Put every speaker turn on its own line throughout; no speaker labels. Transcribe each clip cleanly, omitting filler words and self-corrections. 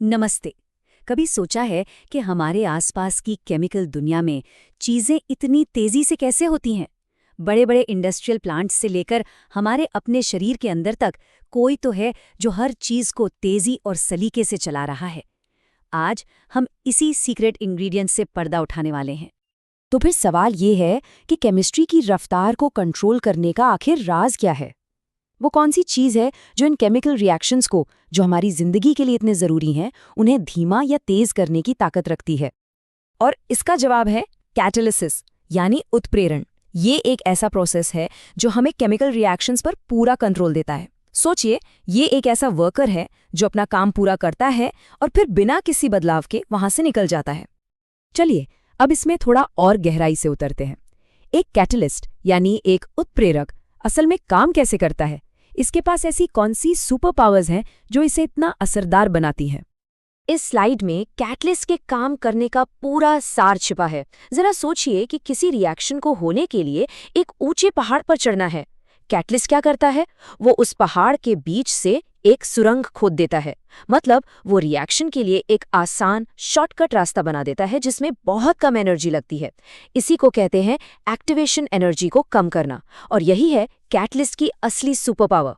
नमस्ते। कभी सोचा है कि हमारे आसपास की केमिकल दुनिया में चीजें इतनी तेजी से कैसे होती हैं? बड़े बड़े इंडस्ट्रियल प्लांट्स से लेकर हमारे अपने शरीर के अंदर तक कोई तो है जो हर चीज को तेजी और सलीके से चला रहा है। आज हम इसी सीक्रेट इंग्रेडिएंट से पर्दा उठाने वाले हैं।
तो फिर सवाल ये है कि केमिस्ट्री की रफ्तार को कंट्रोल करने का आखिर राज क्या है? वो कौन सी चीज़ है जो इन केमिकल रिएक्शंस को, जो हमारी जिंदगी के लिए इतने ज़रूरी हैं, उन्हें धीमा या तेज करने की ताकत रखती है? और इसका जवाब है कैटालिसिस, यानी उत्प्रेरण। ये एक ऐसा प्रोसेस है जो हमें केमिकल रिएक्शंस पर पूरा कंट्रोल देता है। सोचिए, ये एक ऐसा वर्कर है जो अपना काम पूरा करता है और फिर बिना किसी बदलाव के वहां से निकल जाता है। चलिए अब इसमें थोड़ा और गहराई से उतरते हैं। एक कैटलिस्ट यानी एक उत्प्रेरक असल में काम कैसे करता है? इसके पास ऐसी कौन सी सुपर पावर्स हैं जो इसे इतना असरदार बनाती हैं? इस स्लाइड में कैटलिस्ट के काम करने का पूरा सार छिपा है। जरा सोचिए कि किसी रिएक्शन को होने के लिए एक ऊंचे पहाड़ पर चढ़ना है। कैटलिस्ट क्या करता है? वो उस पहाड़ के बीच से एक सुरंग खोद देता है। मतलब वो रिएक्शन के लिए एक आसान शॉर्टकट रास्ता बना देता है जिसमें बहुत कम एनर्जी लगती है। इसी को कहते हैं एक्टिवेशन एनर्जी को कम करना, और यही है कैटलिस्ट की असली सुपर पावर।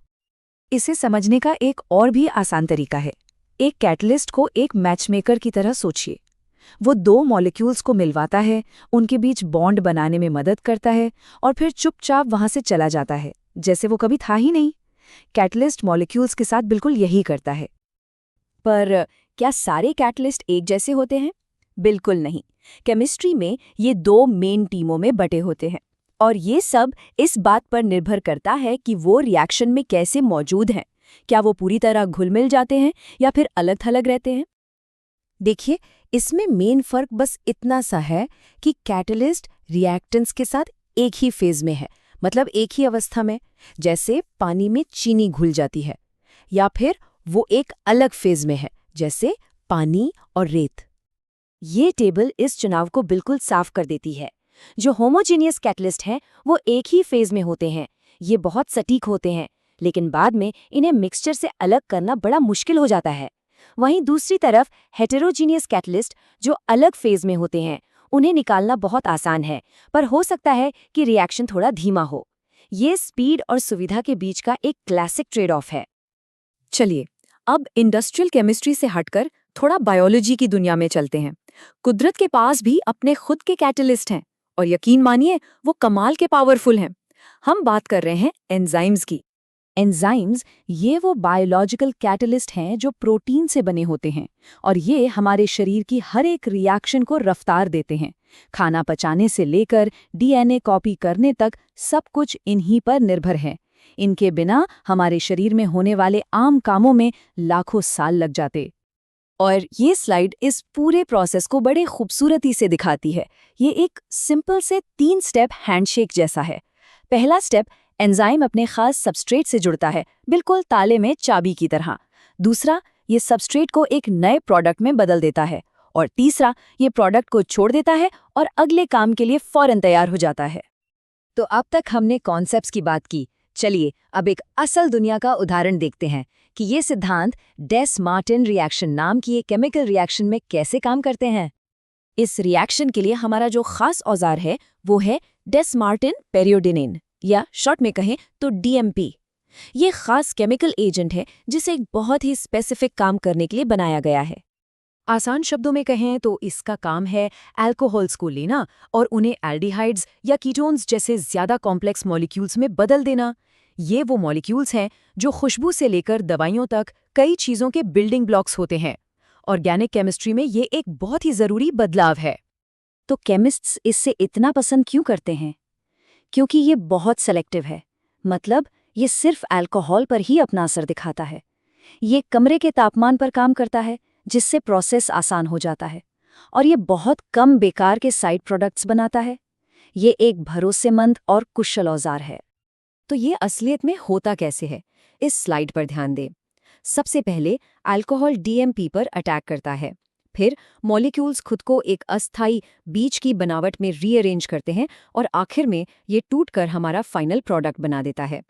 इसे समझने का एक और भी आसान तरीका है। एक कैटलिस्ट को एक मैचमेकर की तरह सोचिए। वो दो मॉलिक्यूल्स को मिलवाता है, उनके बीच बॉन्ड बनाने में मदद करता है और फिर चुपचाप वहां से चला जाता है, जैसे वो कभी था ही नहीं। कैटलिस्ट मॉलिक्यूल्स के साथ बिल्कुल यही करता है। पर क्या सारे कैटलिस्ट एक जैसे होते हैं? बिल्कुल नहीं। केमिस्ट्री में ये दो मेन टीमों में बटे होते हैं, और ये सब इस बात पर निर्भर करता है कि वो रिएक्शन में कैसे मौजूद हैं। क्या वो पूरी तरह घुल मिल जाते हैं या फिर अलग थलग रहते हैं? देखिए, इसमें मेन फर्क बस इतना सा है कि कैटलिस्ट रिएक्टेंट्स के साथ एक ही फेज में है, मतलब एक ही अवस्था में, जैसे पानी में चीनी घुल जाती है, या फिर वो एक अलग फेज में है, जैसे पानी और रेत। ये टेबल इस चुनाव को बिल्कुल साफ कर देती है। जो होमोजेनियस कैटलिस्ट हैं वो एक ही फेज में होते हैं, ये बहुत सटीक होते हैं, लेकिन बाद में इन्हें मिक्सचर से अलग करना बड़ा मुश्किल हो जाता है। वहीं दूसरी तरफ हेटेरोजीनियस कैटलिस्ट जो अलग फेज में होते हैं, उन्हें निकालना बहुत आसान है, पर हो सकता है कि रिएक्शन थोड़ा धीमा हो। ये स्पीड और सुविधा के बीच का एक क्लासिक ट्रेड ऑफ है। चलिए अब इंडस्ट्रियल केमिस्ट्री से हटकर थोड़ा बायोलॉजी की दुनिया में चलते हैं। कुदरत के पास भी अपने खुद के कैटलिस्ट हैं, और यकीन मानिए वो कमाल के पावरफुल हैं। हम बात कर रहे हैं एंजाइम्स की। एंजाइम्स ये वो बायोलॉजिकल कैटलिस्ट हैं जो प्रोटीन से बने होते हैं, और ये हमारे शरीर की हर एक रिएक्शन को रफ्तार देते हैं। खाना पचाने से लेकर डीएनए कॉपी करने तक सब कुछ इन्हीं पर निर्भर है। इनके बिना हमारे शरीर में होने वाले आम कामों में लाखों साल लग जाते। और ये स्लाइड इस पूरे प्रोसेस को बड़े खूबसूरती से दिखाती है। ये एक सिंपल से 3 स्टेप हैंडशेक जैसा है। पहला स्टेप, एंजाइम अपने खास सबस्ट्रेट से जुड़ता है, बिल्कुल ताले में चाबी की तरह। दूसरा, ये सबस्ट्रेट को एक नए प्रोडक्ट में बदल देता है। और तीसरा, ये प्रोडक्ट को छोड़ देता है और अगले काम के लिए फौरन तैयार हो जाता है। तो अब तक हमने कॉन्सेप्ट्स की बात की। चलिए अब एक असल दुनिया का उदाहरण देखते हैं कि ये सिद्धांत डेस मार्टिन रिएक्शन नाम की एक केमिकल रिएक्शन में कैसे काम करते हैं। इस रिएक्शन के लिए हमारा जो खास औजार है वो है डेस मार्टिन पेरियोडिनिन, या शॉर्ट में कहें तो डीएमपी। ये खास केमिकल एजेंट है जिसे एक बहुत ही स्पेसिफिक काम करने के लिए बनाया गया है। आसान शब्दों में कहें तो इसका काम है अल्कोहल्स को लेना और उन्हें एल्डिहाइड्स या कीटोन्स जैसे ज्यादा कॉम्प्लेक्स मॉलिक्यूल्स में बदल देना। ये वो मॉलिक्यूल्स हैं जो खुशबू से लेकर दवाइयों तक कई चीज़ों के बिल्डिंग ब्लॉक्स होते हैं। ऑर्गेनिक केमिस्ट्री में ये एक बहुत ही ज़रूरी बदलाव है। तो केमिस्ट्स इससे इतना पसंद क्यों करते हैं? क्योंकि ये बहुत सेलेक्टिव है। मतलब ये सिर्फ अल्कोहल पर ही अपना असर दिखाता है। ये कमरे के तापमान पर काम करता है, जिससे प्रोसेस आसान हो जाता है, और ये बहुत कम बेकार के साइड प्रोडक्ट्स बनाता है। ये एक भरोसेमंद और कुशल औजार है। तो ये असलियत में होता कैसे है, इस स्लाइड पर ध्यान दें। सबसे पहले अल्कोहल डीएमपी पर अटैक करता है। फिर मॉलिक्यूल्स खुद को एक अस्थायी बीज की बनावट में रीअरेंज करते हैं, और आखिर में ये टूटकर हमारा फाइनल प्रोडक्ट बना देता है।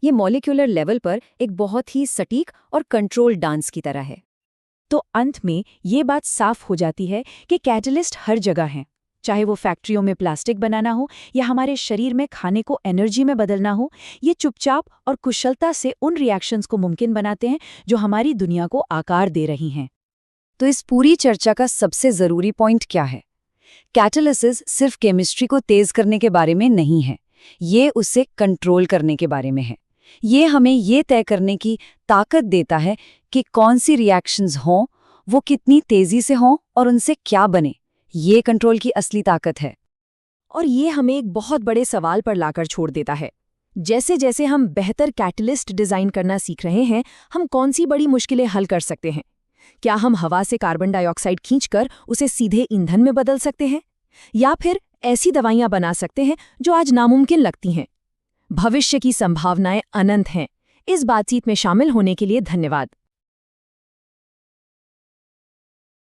ये मॉलिक्यूलर लेवल पर एक बहुत ही सटीक और कंट्रोल डांस की तरह है। तो अंत में ये बात साफ हो जाती है कि कैटलिस्ट हर जगह हैं, चाहे वो फैक्ट्रियों में प्लास्टिक बनाना हो या हमारे शरीर में खाने को एनर्जी में बदलना हो। ये चुपचाप और कुशलता से उन रिएक्शंस को मुमकिन बनाते हैं जो हमारी दुनिया को आकार दे रही हैं।
तो इस पूरी चर्चा का सबसे ज़रूरी पॉइंट क्या है? कैटालिसिस सिर्फ केमिस्ट्री को तेज करने के बारे में नहीं है, ये उसे कंट्रोल करने के बारे में है। ये हमें ये तय करने की ताकत देता है कि कौन सी रिएक्शंस हों, वो कितनी तेजी से हों और उनसे क्या बने। ये कंट्रोल की असली ताकत है।
और ये हमें एक बहुत बड़े सवाल पर लाकर छोड़ देता है। जैसे जैसे हम बेहतर कैटलिस्ट डिज़ाइन करना सीख रहे हैं, हम कौन सी बड़ी मुश्किलें हल कर सकते हैं? क्या हम हवा से कार्बन डाइऑक्साइड खींचकर उसे सीधे ईंधन में बदल सकते हैं? या फिर ऐसी दवाइयां बना सकते हैं जो आज नामुमकिन लगती हैं? भविष्य की संभावनाएं अनंत हैं। इस बातचीत में शामिल होने के लिए धन्यवाद।